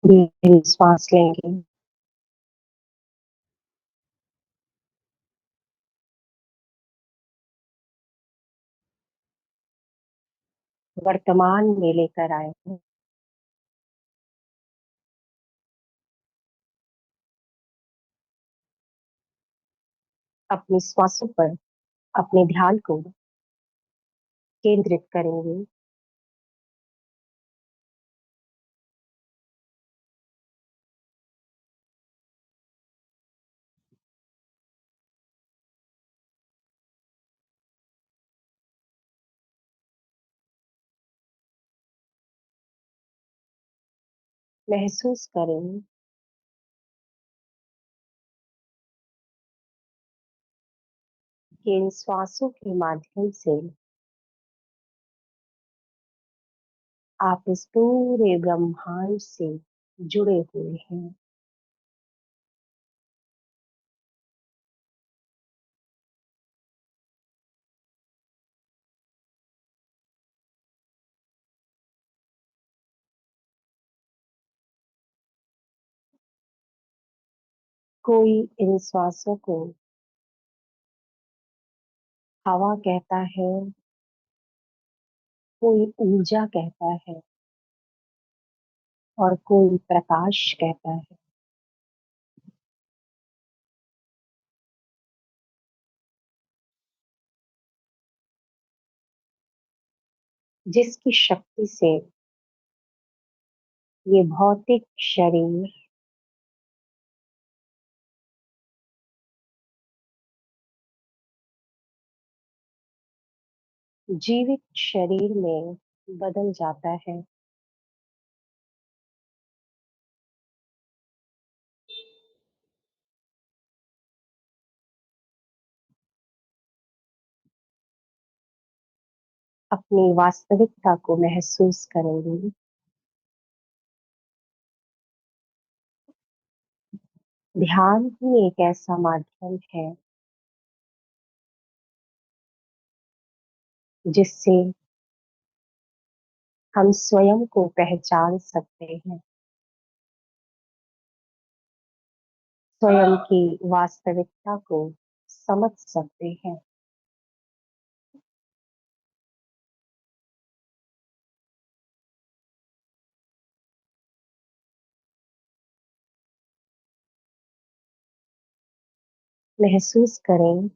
गहरी श्वास लेंगे। वर्तमान में लेकर आए हैं। अपनी श्वासों पर अपने ध्यान को केंद्रित करेंगे। महसूस करें कि इन श्वासों के माध्यम से आप इस पूरे ब्रह्मांड से जुड़े हुए हैं। कोई इन श्वासों को हवा कहता है, कोई ऊर्जा कहता है और कोई प्रकाश कहता है। जिसकी शक्ति से ये भौतिक शरीर जीवित शरीर में बदल जाता है। अपनी वास्तविकता को महसूस करेंगे। ध्यान ही एक ऐसा माध्यम है जिससे हम स्वयं को पहचान सकते हैं, स्वयं की वास्तविकता को समझ सकते हैं। महसूस करें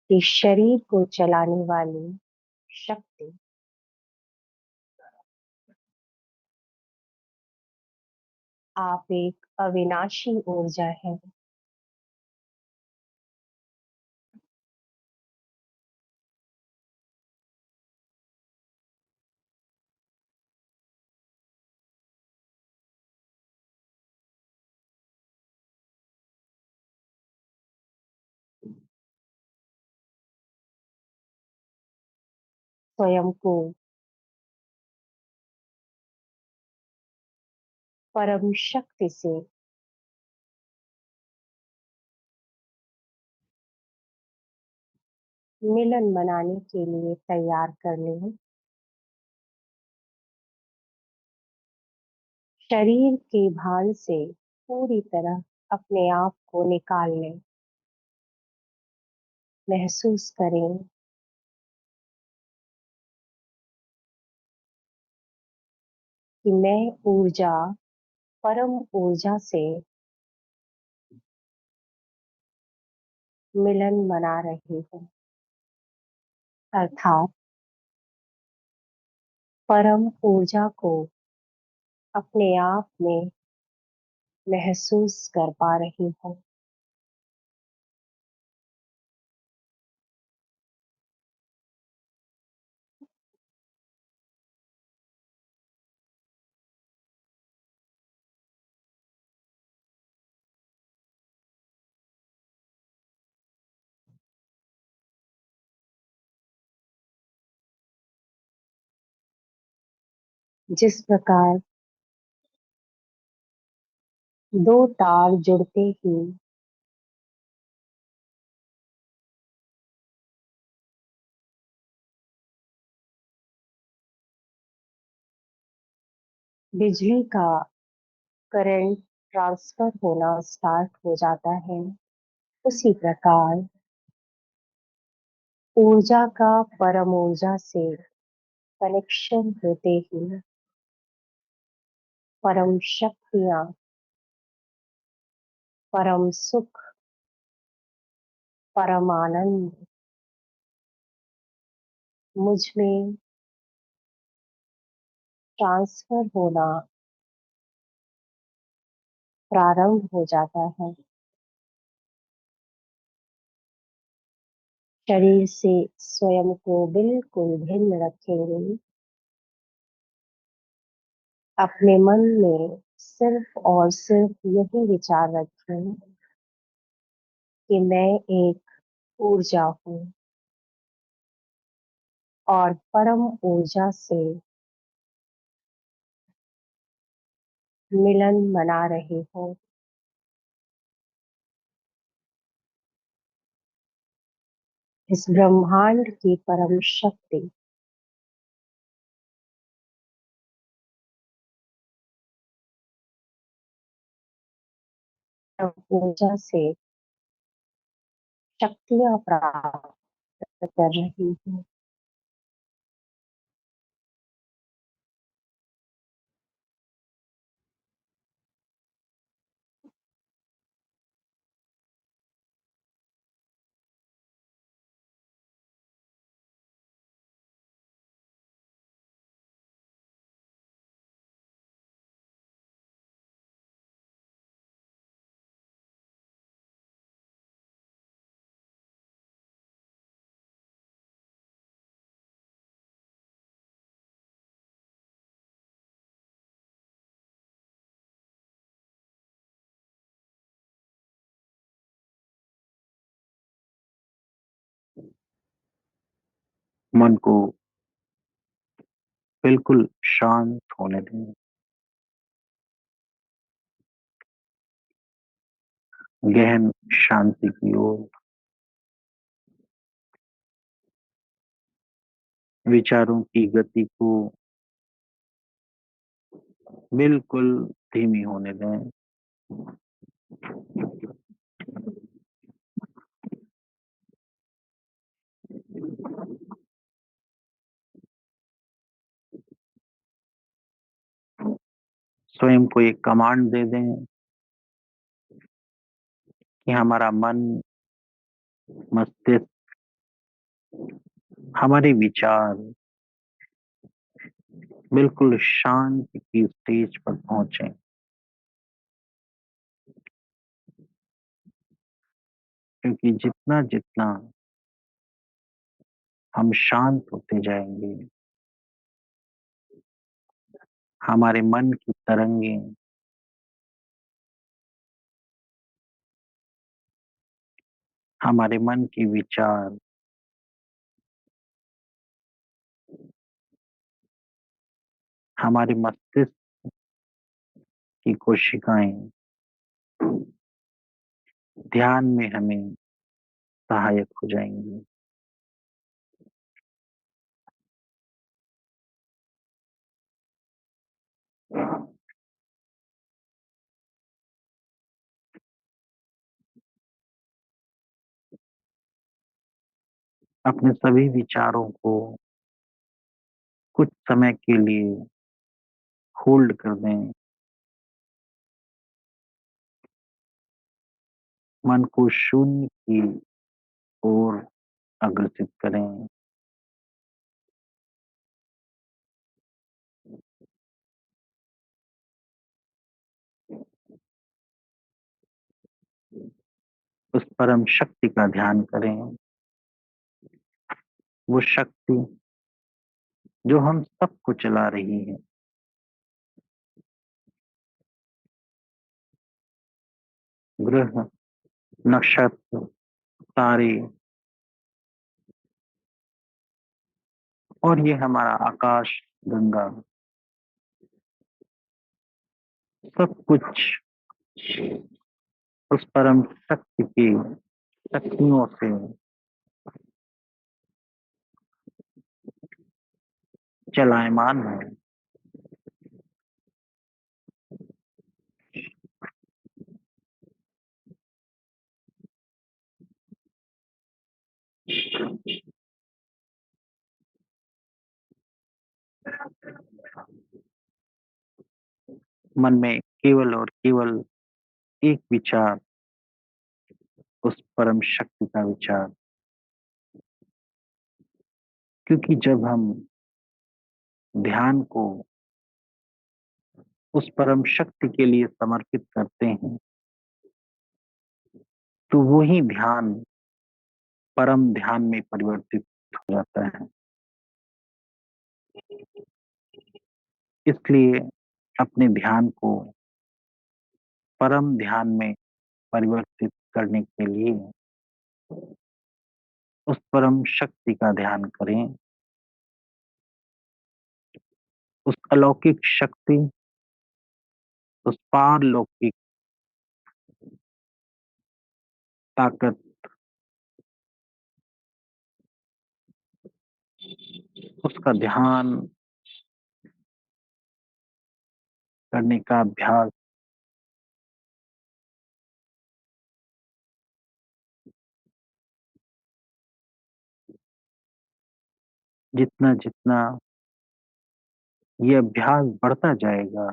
कि शरीर को चलाने वाली शक्ति आप एक अविनाशी ऊर्जा है। स्वयं को परम शक्ति से मिलन मनाने के लिए तैयार कर लें। शरीर के भान से पूरी तरह अपने आप को निकाल लें। महसूस करें कि मैं ऊर्जा, परम ऊर्जा से मिलन मना रही हूँ। अर्थात परम ऊर्जा को अपने आप में महसूस कर पा रही हूँ। जिस प्रकार दो तार जुड़ते ही बिजली का करंट ट्रांसफर होना स्टार्ट हो जाता है, उसी प्रकार ऊर्जा का परम ऊर्जा से कनेक्शन होते ही परम शक्तियां, परम सुख, परम आनंद मुझ में ट्रांसफर होना प्रारंभ हो जाता है। शरीर से स्वयं को बिल्कुल भिन्न रखेंगे। अपने मन में सिर्फ और सिर्फ यही विचार रखें कि मैं एक ऊर्जा हूँ और परम ऊर्जा से मिलन मना रही हूँ। इस ब्रह्मांड की परम शक्ति परम ऊर्जा से शक्तियां प्राप्त कर रही हूँ। मन को बिल्कुल शांत होने दें। गहन शांति की ओर विचारों की गति को बिल्कुल धीमी होने दें। स्वयं को एक कमांड दे दें कि हमारा मन, मस्तिष्क, हमारे विचार बिल्कुल शांति की स्टेज पर पहुंचे। क्योंकि जितना जितना हम शांत होते जाएंगे, हमारे मन की तरंगें, हमारे मन के विचार, हमारे मस्तिष्क की कोशिकाएं ध्यान में हमें सहायक हो जाएंगी। अपने सभी विचारों को कुछ समय के लिए होल्ड कर दें। मन को शून्य की ओर अग्रसित करें। उस परम शक्ति का ध्यान करें। वो शक्ति जो हम सबको चला रही है। ग्रह, नक्षत्र, तारे और ये हमारा आकाश गंगा, सब कुछ उस परम शक्ति की शक्तियों से चलायमान है। मन में केवल और केवल एक विचार, उस परम शक्ति का विचार। क्योंकि जब हम ध्यान को उस परम शक्ति के लिए समर्पित करते हैं, तो वही ध्यान परम ध्यान में परिवर्तित हो जाता है। इसलिए अपने ध्यान को परम ध्यान में परिवर्तित करने के लिए उस परम शक्ति का ध्यान करें, उस अलौकिक शक्ति, उस पारलौकिक ताकत, उसका ध्यान करने का अभ्यास जितना जितना ये अभ्यास बढ़ता जाएगा,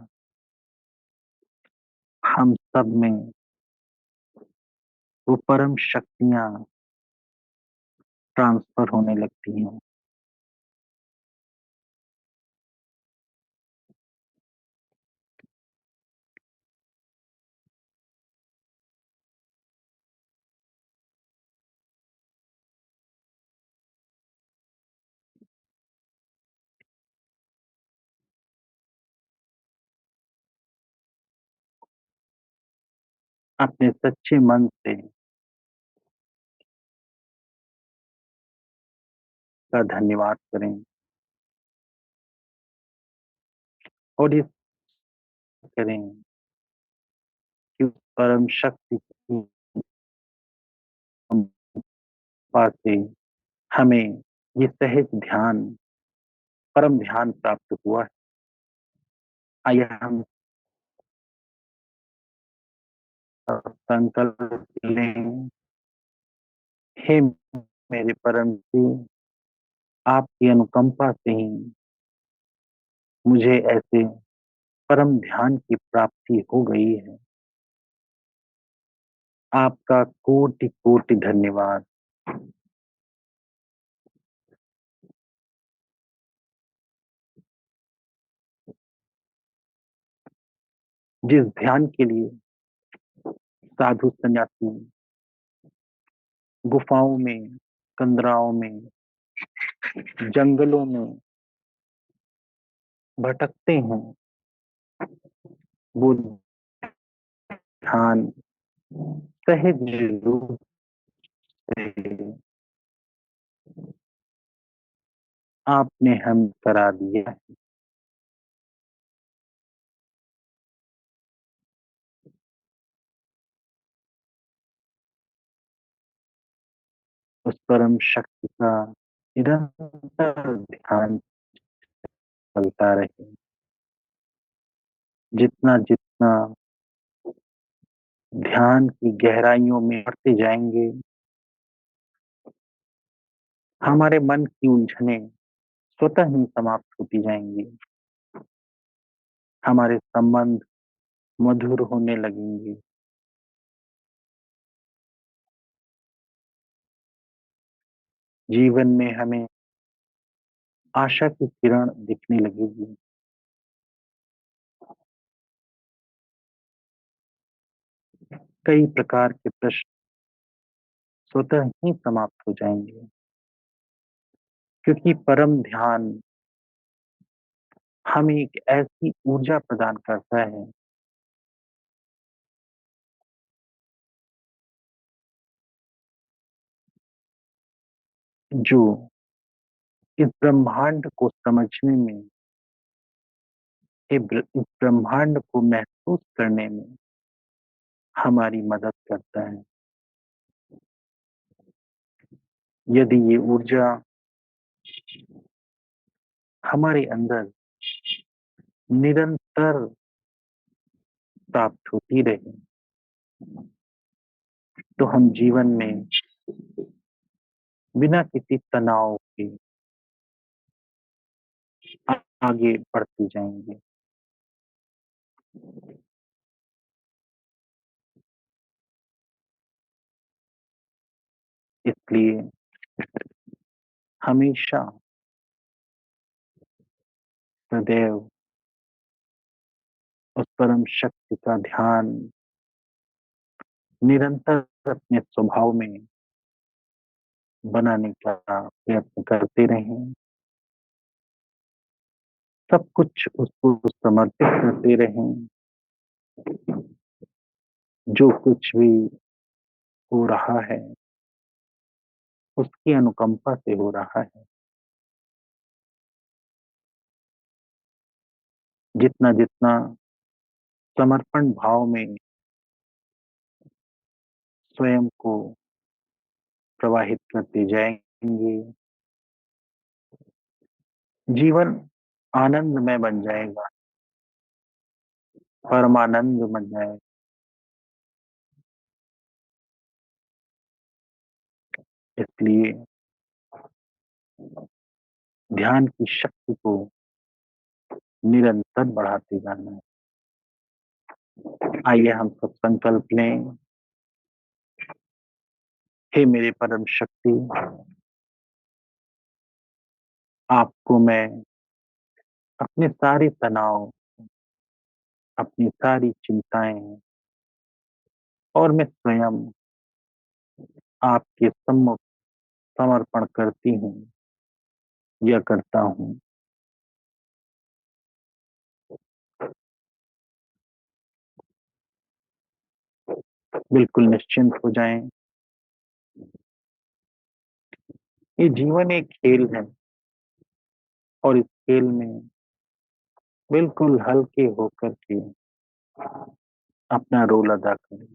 हम सब में वो परम शक्तियां ट्रांसफर होने लगती हैं। अपने सच्चे मन से का धन्यवाद करें और ये करें कि उस परम शक्ति की कृपा से हमें ये सहज ध्यान, परम ध्यान प्राप्त हुआ है। आइए हम संकल्प लें, हे मेरे परम पिता, आपकी अनुकंपा से ही मुझे ऐसे परम ध्यान की प्राप्ति हो गई है। आपका कोटि कोटि धन्यवाद। जिस ध्यान के लिए साधु सन्यासी गुफाओं में, कंदराओं में, जंगलों में भटकते हैं, वो ध्यान सहज रूप से आपने हम करा दिया है। उस परम शक्ति का निरंतर ध्यान चलता रहे। जितना जितना ध्यान की गहराइयों में बढ़ते जाएंगे, हमारे मन की उलझने स्वतः ही समाप्त होती जाएंगी। हमारे संबंध मधुर होने लगेंगे। जीवन में हमें आशा की किरण दिखने लगेगी। कई प्रकार के प्रश्न स्वतः ही समाप्त हो जाएंगे, क्योंकि परम ध्यान हमें एक ऐसी ऊर्जा प्रदान करता है जो इस ब्रह्मांड को समझने में, इस ब्रह्मांड को महसूस करने में हमारी मदद करता है। यदि ये ऊर्जा हमारे अंदर निरंतर प्राप्त होती रहे, तो हम जीवन में बिना किसी तनाव के आगे बढ़ते जाएंगे। इसलिए हमेशा सदैव उस परम शक्ति का ध्यान निरंतर अपने स्वभाव में बनाने का प्रयत्न करते रहें। सब कुछ उसको समर्पित करते रहें। जो कुछ भी हो रहा है उसकी अनुकंपा से हो रहा है। जितना जितना समर्पण भाव में स्वयं को प्रवाहित करते जाएंगे, जीवन आनंदमय बन जाएगा, परमानंद बन जाएगा। इसलिए ध्यान की शक्ति को निरंतर बढ़ाते जाना है। आइए हम सब संकल्प लें। हे मेरे परम शक्ति, आपको मैं अपने सारे तनाव, अपनी सारी चिंताएं और मैं स्वयं आपके सम्मुख समर्पण करती हूँ या करता हूँ। बिल्कुल निश्चिंत हो जाएं। ये जीवन एक खेल है और इस खेल में बिल्कुल हल्के होकर के अपना रोल अदा करें।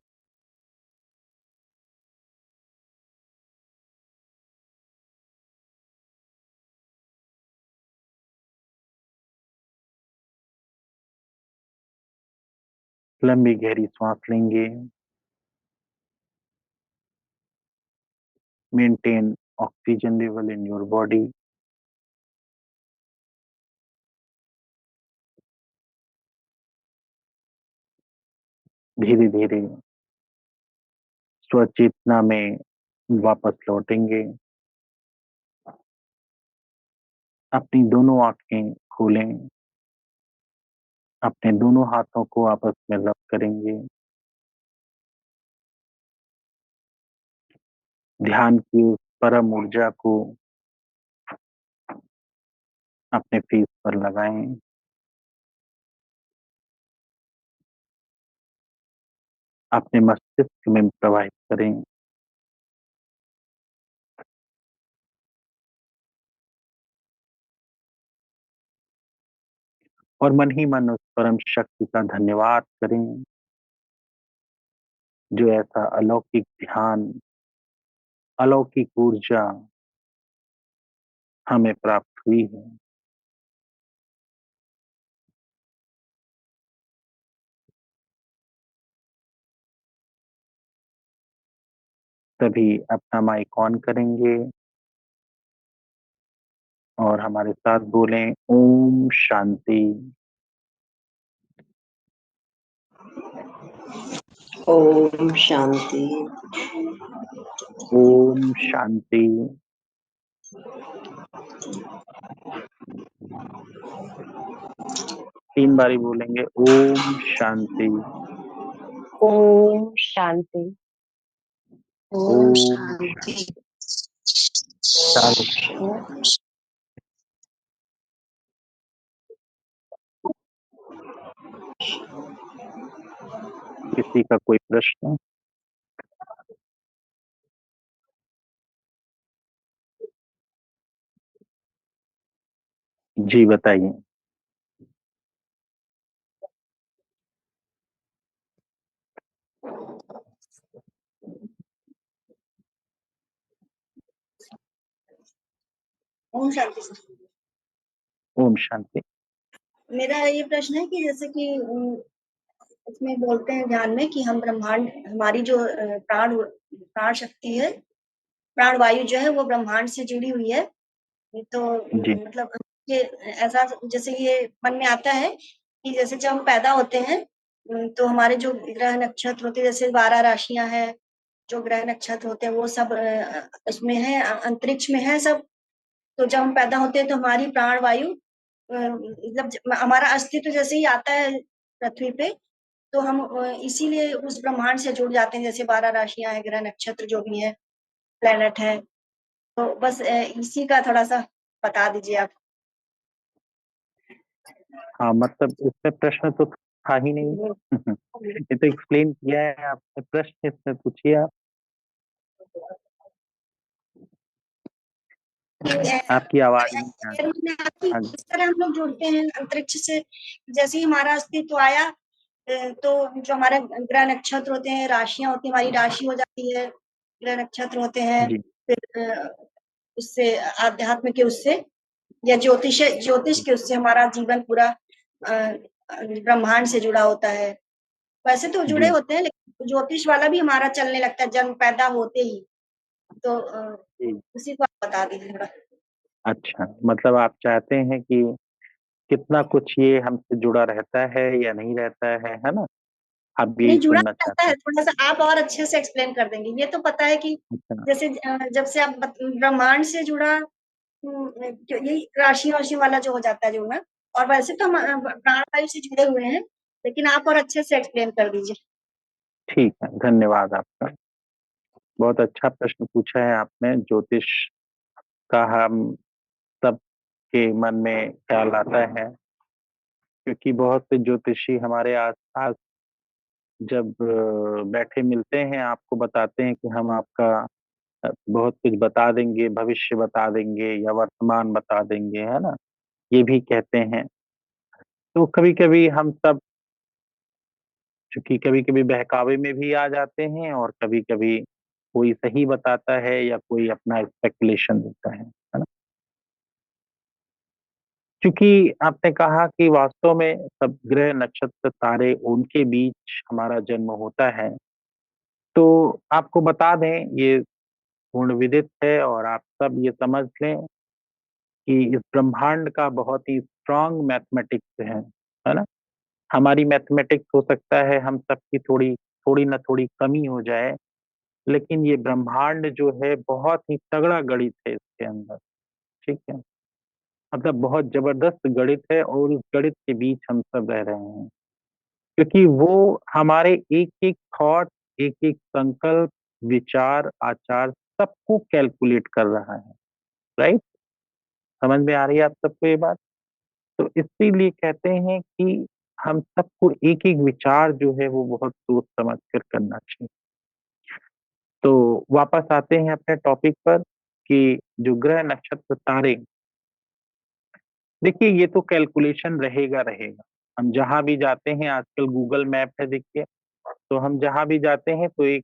लंबी गहरी सांस लेंगे। Maintain oxygen level in your body. धीरे धीरे स्वचेतना में वापस लौटेंगे। अपनी दोनों आंखें खोलें। अपने दोनों हाथों को आपस में रब करेंगे। ध्यान की उस परम ऊर्जा को अपने फेस पर लगाएं। अपने मस्तिष्क में प्रवाहित करें। और मन ही मन उस परम शक्ति का धन्यवाद करें जो ऐसा अलौकिक ध्यान, अलौकिक ऊर्जा हमें प्राप्त हुई है। तभी अपना माइक ऑन करेंगे और हमारे साथ बोलें ओम शांति। ओम शांति। ओम शांति। तीन बारी बोलेंगे ओम शांति। ओम शांति। ओम ओम शांति। चारों। किसी का कोई प्रश्न? जी बताइए। ओम शांति सर। ओम शांति। मेरा ये प्रश्न है कि जैसे कि इसमें बोलते हैं ध्यान में कि हम ब्रह्मांड, हमारी जो प्राण प्राण शक्ति है, प्राण वायु जो है वो ब्रह्मांड से जुड़ी हुई है। तो जी मतलब ये ऐसा जैसे ये मन में आता है कि जैसे जब हम पैदा होते हैं तो हमारे जो ग्रह नक्षत्र होते हैं, जैसे 12 राशियां हैं, जो ग्रह नक्षत्र होते हैं वो सब उसमें है, अंतरिक्ष में है सब। तो जब हम पैदा होते हैं तो हमारी प्राण वायु मतलब हमारा अस्तित्व जैसे ही आता है पृथ्वी पे, तो हम इसीलिए उस ब्रह्मांड से जुड़ जाते हैं, जैसे 12 राशियां हैं, ग्रह नक्षत्र जो भी है, प्लेनेट है। तो बस इसी का थोड़ा सा बता दीजिए आप। हाँ, मतलब इसमें प्रश्न तो था ही नहीं। ये तो एक्सप्लेन किया है आपने, प्रश्न इसमें पूछिए आप। आपकी आवाज नहीं आ रही। हाँ जी। किस तरह हम लोग जुड़ते हैं अंतरिक्ष से, जैसे ही हमारा अस्तित्व आया तो जो हमारे ग्रह नक्षत्र होते हैं, राशियां होती हैं, हमारी राशि हो जाती है, ग्रह नक्षत्र होते हैं। जी। फिर उससे आध्यात्म के उससे या ज्योतिष के उससे हमारा जीवन पूरा ब्रह्मांड से जुड़ा होता है। वैसे तो जुड़े जी। होते हैं, लेकिन ज्योतिष वाला भी हमारा चलने लगता है जन्म पैदा होते ही। तो जी। उसी को आप बता दीजिए थोड़ा। अच्छा, मतलब आप चाहते हैं कि कितना कुछ ये हमसे जुड़ा रहता है या नहीं रहता है ना? आप यही नहीं, जुड़ा सुनना रहता चाहते है, हैं? थोड़ा-सा आप और अच्छे से एक्सप्लेन कर देंगे। ये तो पता है कि अच्छा। जैसे जब से आप ब्रह्मांड से जुड़ा जो यही राशि-वाशि वाला जो हो जाता है जुड़ना, और वैसे तो हम प्राणवायु से जुड़े हुए हैं, लेकिन आप और अच्छे से एक्सप्लेन कर दीजिए। ठीक है, धन्यवाद आपका। बहुत अच्छा प्रश्न पूछा है आपने। ज्योतिष का हम सबके मन में ख्याल आता है, क्योंकि बहुत से ज्योतिषी हमारे आसपास जब बैठे मिलते हैं, आपको बताते हैं कि हम आपका बहुत कुछ बता देंगे, भविष्य बता देंगे या वर्तमान बता देंगे, है ना? ये भी कहते हैं। तो कभी कभी हम सब, चूंकि कभी कभी बहकावे में भी आ जाते हैं, और कभी कभी कोई सही बताता है या कोई अपना स्पेकुलेशन देता है ना? क्योंकि आपने कहा कि वास्तव में सब ग्रह नक्षत्र तारे उनके बीच हमारा जन्म होता है, तो आपको बता दें, ये पूर्ण विदित है और आप सब ये समझ लें कि इस ब्रह्मांड का बहुत ही स्ट्रांग मैथमेटिक्स है ना? हमारी मैथमेटिक्स हो सकता है हम सबकी थोड़ी थोड़ी ना थोड़ी कमी हो जाए, लेकिन ये ब्रह्मांड जो है बहुत ही तगड़ा गणित है इसके अंदर। ठीक है, मतलब बहुत जबरदस्त गणित है, और उस गणित के बीच हम सब रह रहे हैं, क्योंकि वो हमारे एक एक थॉट, एक एक संकल्प, विचार, आचार, सबको कैलकुलेट कर रहा है। राइट? समझ में आ रही है आप सबको ये बात? तो इसीलिए कहते हैं कि हम सबको एक एक विचार जो है वो बहुत सोच समझ कर करना चाहिए। तो वापस आते हैं अपने टॉपिक पर कि जो ग्रह नक्षत्र तारे, देखिए ये तो कैलकुलेशन रहेगा रहेगा। हम जहां भी जाते हैं, आजकल गूगल मैप है देखिए, तो हम जहां भी जाते हैं तो एक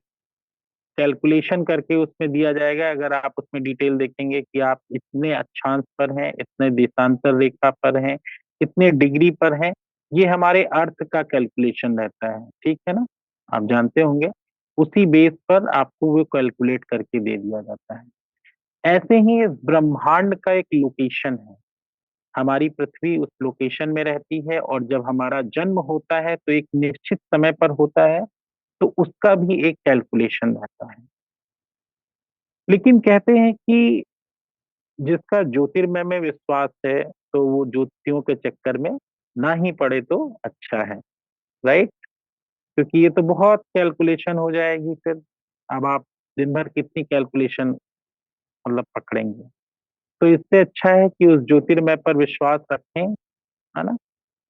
कैलकुलेशन करके उसमें दिया जाएगा। अगर आप उसमें डिटेल देखेंगे कि आप इतने अक्षांश पर हैं, इतने देशांतर रेखा पर हैं, इतने डिग्री पर हैं, ये हमारे अर्थ का कैलकुलेशन रहता है। ठीक है ना? आप जानते होंगे, उसी बेस पर आपको वो कैलकुलेट करके दे दिया जाता है। ऐसे ही इस ब्रह्मांड का एक लोकेशन है, हमारी पृथ्वी उस लोकेशन में रहती है, और जब हमारा जन्म होता है तो एक निश्चित समय पर होता है, तो उसका भी एक कैलकुलेशन रहता है। लेकिन कहते हैं कि जिसका ज्योतिर्मय में विश्वास है, तो वो ज्योतिषियों के चक्कर में ना ही पड़े तो अच्छा है। राइट? क्योंकि ये तो बहुत कैलकुलेशन हो जाएगी फिर। अब आप दिन भर कितनी कैलकुलेशन मतलब पकड़ेंगे? तो इससे अच्छा है कि उस ज्योतिर्मय पर विश्वास रखें, है ना?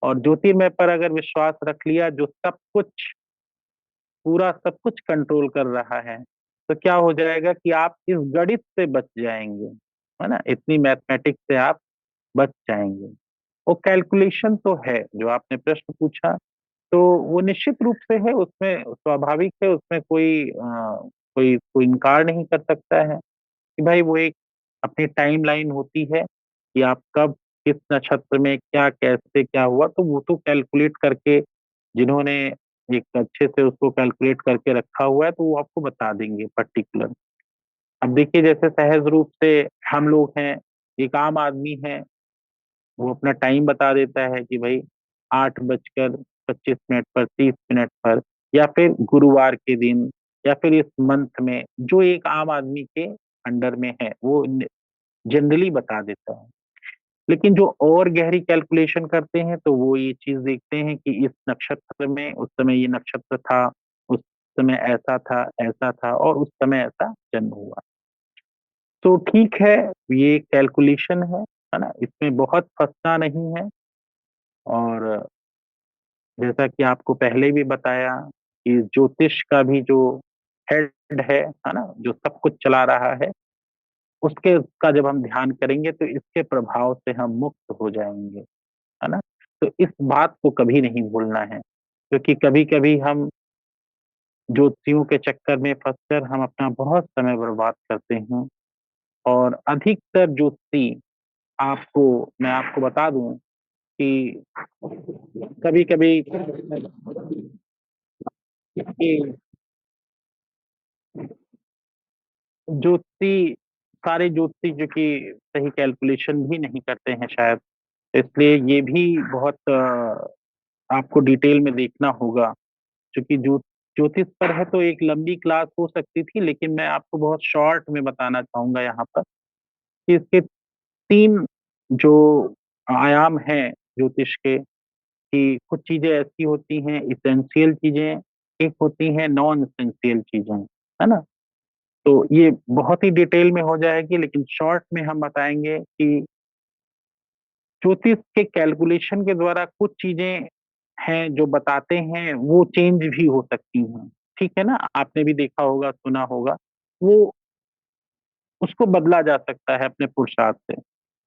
और ज्योतिर्मय पर अगर विश्वास रख लिया, जो सब कुछ, पूरा सब कुछ कंट्रोल कर रहा है, तो क्या हो जाएगा कि आप इस गणित से बच जाएंगे, है ना? इतनी मैथमेटिक्स से आप बच जाएंगे। वो कैलकुलेशन तो है, जो आपने प्रश्न पूछा, तो वो निश्चित रूप से है, उसमें स्वाभाविक है, उसमें कोई कोई इनकार नहीं कर सकता है कि भाई वो एक अपनी टाइम लाइन होती है कि आप कब, किस नक्षत्र में क्या, कैसे क्या हुआ, तो वो तो कैलकुलेट करके, जिन्होंने एक अच्छे से उसको कैलकुलेट करके रखा हुआ है, तो वो आपको बता देंगे पर्टिकुलर। अब देखिए, जैसे सहज रूप से हम लोग हैं, एक आम आदमी है, वो अपना टाइम बता देता है कि भाई 8:25 पर, 30 मिनट पर, या फिर गुरुवार के दिन, या फिर इस मंथ में, जो एक आम आदमी के अंडर में है वो जनरली बता देता है। लेकिन जो और गहरी कैलकुलेशन करते हैं तो वो ये चीज देखते हैं कि इस नक्षत्र में उस समय ये नक्षत्र था, उस समय ऐसा था और उस समय ऐसा जन्म हुआ। तो ठीक है, ये कैलकुलेशन है ना, इसमें बहुत फंसना नहीं है। और जैसा कि आपको पहले भी बताया कि ज्योतिष का भी जो हेड है ना, जो सब कुछ चला रहा है, उसके का जब हम ध्यान करेंगे तो इसके प्रभाव से हम मुक्त हो जाएंगे, है ना। तो इस बात को कभी नहीं भूलना है, क्योंकि कभी कभी हम ज्योतिषियों के चक्कर में फंसकर हम अपना बहुत समय बर्बाद करते हैं। और अधिकतर ज्योतिषी, आपको मैं आपको बता दूं कि कभी कभी ज्योतिषी, सारे ज्योतिषी जो कि सही कैलकुलेशन भी नहीं करते हैं शायद, इसलिए ये भी बहुत आपको डिटेल में देखना होगा। क्योंकि ज्योतिष पर है तो एक लंबी क्लास हो सकती थी, लेकिन मैं आपको बहुत शॉर्ट में बताना चाहूंगा यहाँ पर कि इसके 3 जो आयाम हैं ज्योतिष के, कि कुछ चीजें ऐसी होती हैं इसेंशियल चीजें, एक होती हैं नॉन इसेंशियल चीजें, है ना। तो ये बहुत ही डिटेल में हो जाएगी, लेकिन शॉर्ट में हम बताएंगे कि ज्योतिष के कैलकुलेशन के द्वारा कुछ चीजें हैं जो बताते हैं, वो चेंज भी हो सकती हैं। ठीक है ना, आपने भी देखा होगा, सुना होगा, वो उसको बदला जा सकता है अपने पुरुषार्थ से।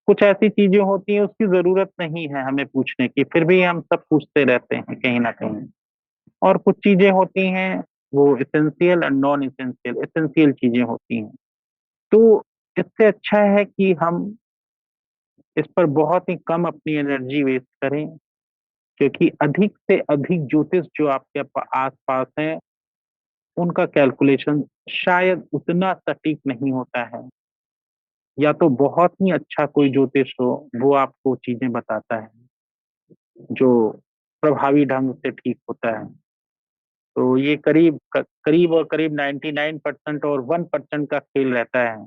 कुछ ऐसी चीजें होती हैं उसकी जरूरत नहीं है हमें पूछने की, फिर भी हम सब पूछते रहते हैं कहीं ना कहीं। और कुछ चीजें होती हैं वो essential and non essential, essential चीजें होती हैं। तो इससे अच्छा है कि हम इस पर बहुत ही कम अपनी एनर्जी वेस्ट करें, क्योंकि अधिक से अधिक ज्योतिष जो आपके आस पास है, उनका कैलकुलेशन शायद उतना सटीक नहीं होता है। या तो बहुत ही अच्छा कोई ज्योतिष हो, वो आपको चीजें बताता है जो प्रभावी ढंग से ठीक होता है। तो ये करीब और करीब 99% और 1% का खेल रहता है।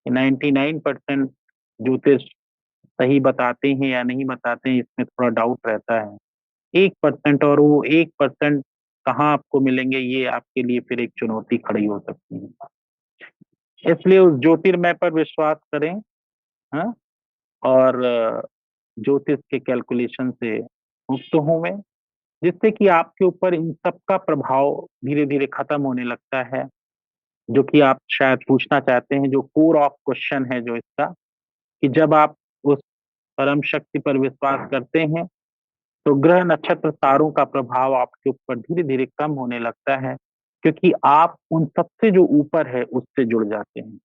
99% ज्योतिष सही बताते हैं या नहीं बताते हैं, इसमें थोड़ा डाउट रहता है। 1%, और वो 1% कहाँ आपको मिलेंगे, ये आपके लिए फिर एक चुनौती खड़ी हो सकती है। इसलिए उस ज्योतिर्मय पर विश्वास करें, हाँ। और ज्योतिष के कैलकुलेशन से मुक्त हूं मैं, जिससे कि आपके ऊपर इन सब का प्रभाव धीरे धीरे खत्म होने लगता है। जो कि आप शायद पूछना चाहते हैं, जो कोर ऑफ क्वेश्चन है जो इसका, कि जब आप उस परम शक्ति पर विश्वास करते हैं तो ग्रह नक्षत्र तारों का प्रभाव आपके ऊपर धीरे धीरे कम होने लगता है, क्योंकि आप उन सबसे जो ऊपर है उससे जुड़ जाते हैं।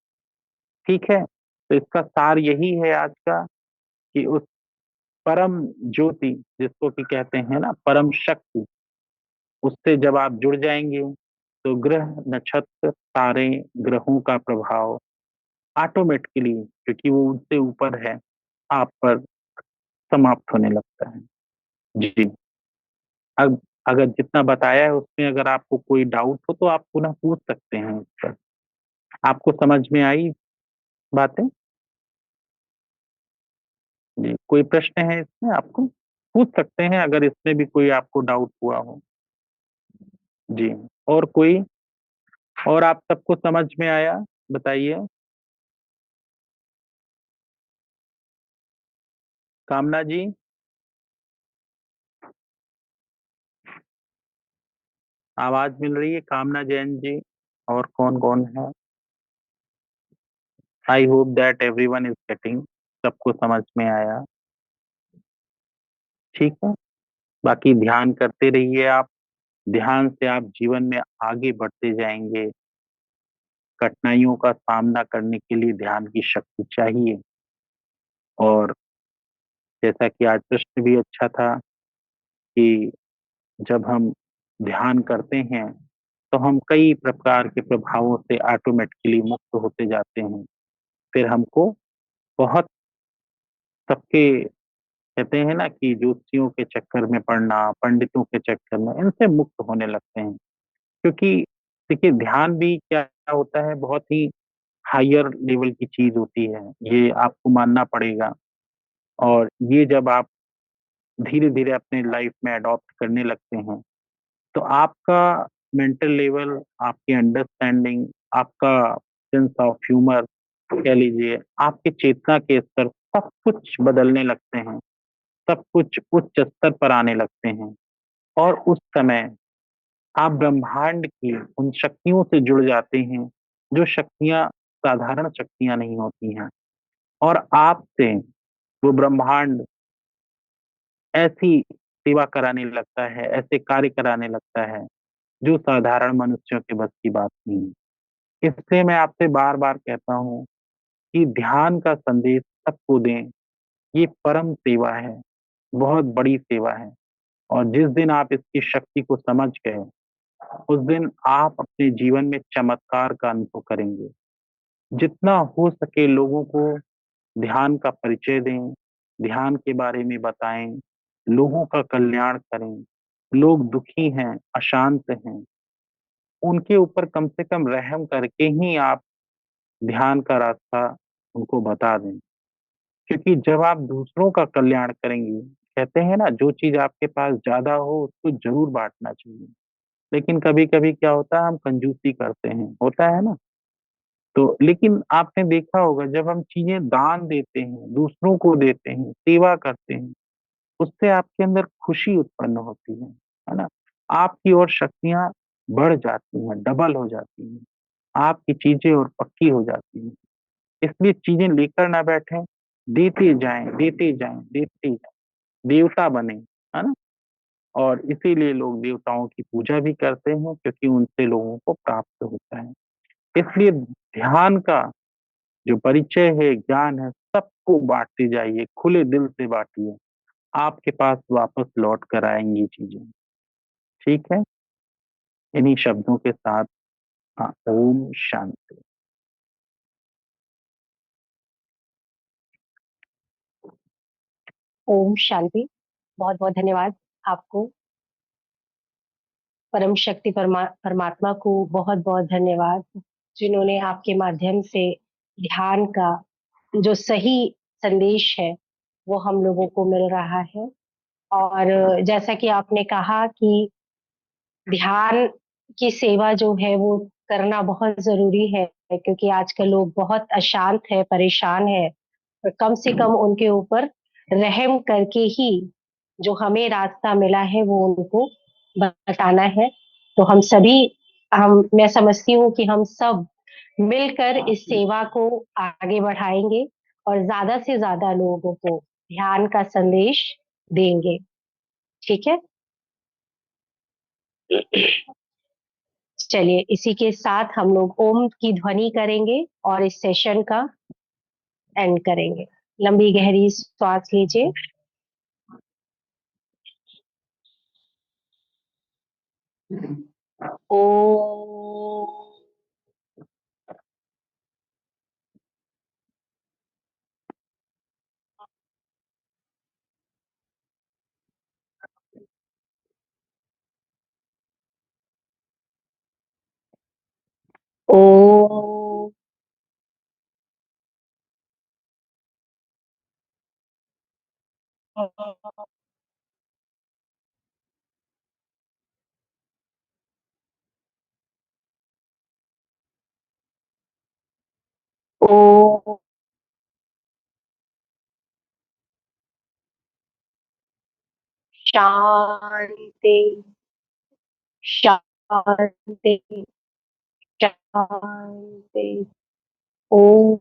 ठीक है, तो इसका सार यही है आज का, कि उस परम ज्योति, जिसको कि कहते हैं ना परम शक्ति, उससे जब आप जुड़ जाएंगे तो ग्रह नक्षत्र तारे, ग्रहों का प्रभाव ऑटोमेटिकली, क्योंकि वो उनसे ऊपर है, आप पर समाप्त होने लगता है। जी। अब अगर जितना बताया है उसमें अगर आपको कोई डाउट हो तो आप पुनः पूछ सकते हैं उस पर। आपको समझ में आई बातें? जी, कोई प्रश्न है इसमें, आपको पूछ सकते हैं अगर इसमें भी कोई आपको डाउट हुआ हो। जी। और कोई, और आप सबको समझ में आया? बताइए। कामना जी। आवाज मिल रही है? कामना जैन जी, और कौन कौन है? I hope that everyone is getting, सबको समझ में आया। ठीक है, बाकी ध्यान करते रहिए आप। ध्यान से आप जीवन में आगे बढ़ते जाएंगे। कठिनाइयों का सामना करने के लिए ध्यान की शक्ति चाहिए। और जैसा कि आज प्रश्न भी अच्छा था कि जब हम ध्यान करते हैं तो हम कई प्रकार के प्रभावों से ऑटोमेटिकली मुक्त होते जाते हैं। फिर हमको बहुत सबके कहते हैं ना कि ज्योतिषियों के चक्कर में पड़ना, पंडितों के चक्कर में, इनसे मुक्त होने लगते हैं। क्योंकि देखिए, ध्यान भी क्या होता है, बहुत ही हायर लेवल की चीज होती है, ये आपको मानना पड़ेगा। और ये जब आप धीरे धीरे अपने लाइफ में अडॉप्ट करने लगते हैं, तो आपका मेंटल लेवल, आपकी अंडरस्टैंडिंग, आपका सेंस ऑफ ह्यूमर कह लीजिए, आपके चेतना के स्तर, सब कुछ बदलने लगते हैं, सब कुछ उच्च स्तर पर आने लगते हैं। और उस समय आप ब्रह्मांड की उन शक्तियों से जुड़ जाते हैं, जो शक्तियां साधारण शक्तियां नहीं होती हैं। और आपसे वो ब्रह्मांड ऐसी सेवा कराने लगता है, ऐसे कार्य कराने लगता है, जो साधारण मनुष्यों के बस की बात नहीं है। इसलिए मैं आपसे बार बार कहता हूँ कि ध्यान का संदेश सबको दें। ये परम सेवा है, बहुत बड़ी सेवा है। और जिस दिन आप इसकी शक्ति को समझ गए, उस दिन आप अपने जीवन में चमत्कार का अनुभव करेंगे। जितना हो सके लोगों को ध्यान का परिचय दें, ध्यान के बारे में बताएं, लोगों का कल्याण करें। लोग दुखी हैं, अशांत हैं, उनके ऊपर कम से कम रहम करके ही आप ध्यान का रास्ता उनको बता दें। क्योंकि जब आप दूसरों का कल्याण करेंगे, कहते हैं ना, जो चीज आपके पास ज्यादा हो उसको जरूर बांटना चाहिए। लेकिन कभी कभी क्या होता है, हम कंजूसी करते हैं, होता है ना। तो लेकिन आपने देखा होगा, जब हम चीजें दान देते हैं, दूसरों को देते हैं, सेवा करते हैं, उससे आपके अंदर खुशी उत्पन्न होती है ना। आपकी और शक्तियां बढ़ जाती हैं, डबल हो जाती हैं, आपकी चीजें और पक्की हो जाती हैं। इसलिए चीजें लेकर ना बैठें, देते जाएं, देते जाएं, देते जाएं, देवता बने, है ना। और इसीलिए लोग देवताओं की पूजा भी करते हैं, क्योंकि उनसे लोगों को प्राप्त होता है। इसलिए ध्यान का जो परिचय है, ज्ञान है, सबको बांटते जाइए, खुले दिल से बांटिए। आपके पास वापस लौट कर आएंगी चीजें। ठीक है, इन्हीं शब्दों के साथ, हाँ, ओम शांति। ओम शांति। बहुत बहुत धन्यवाद आपको। परम शक्ति परमात्मा को बहुत बहुत धन्यवाद, जिन्होंने आपके माध्यम से ध्यान का जो सही संदेश है वो हम लोगों को मिल रहा है। और जैसा कि आपने कहा कि ध्यान की सेवा जो है वो करना बहुत जरूरी है, क्योंकि आजकल लोग बहुत अशांत है, परेशान है। और कम से कम उनके ऊपर रहम करके ही जो हमें रास्ता मिला है वो उनको बताना है। तो हम सभी, हम मैं समझती हूँ कि हम सब मिलकर इस सेवा को आगे बढ़ाएंगे और ज्यादा से ज्यादा लोगों को ध्यान का संदेश देंगे। ठीक है, चलिए इसी के साथ हम लोग ओम की ध्वनि करेंगे और इस सेशन का एंड करेंगे। लंबी गहरी सांस लीजिए। ओ ओ ओ शांति, शांति, शांति। ओम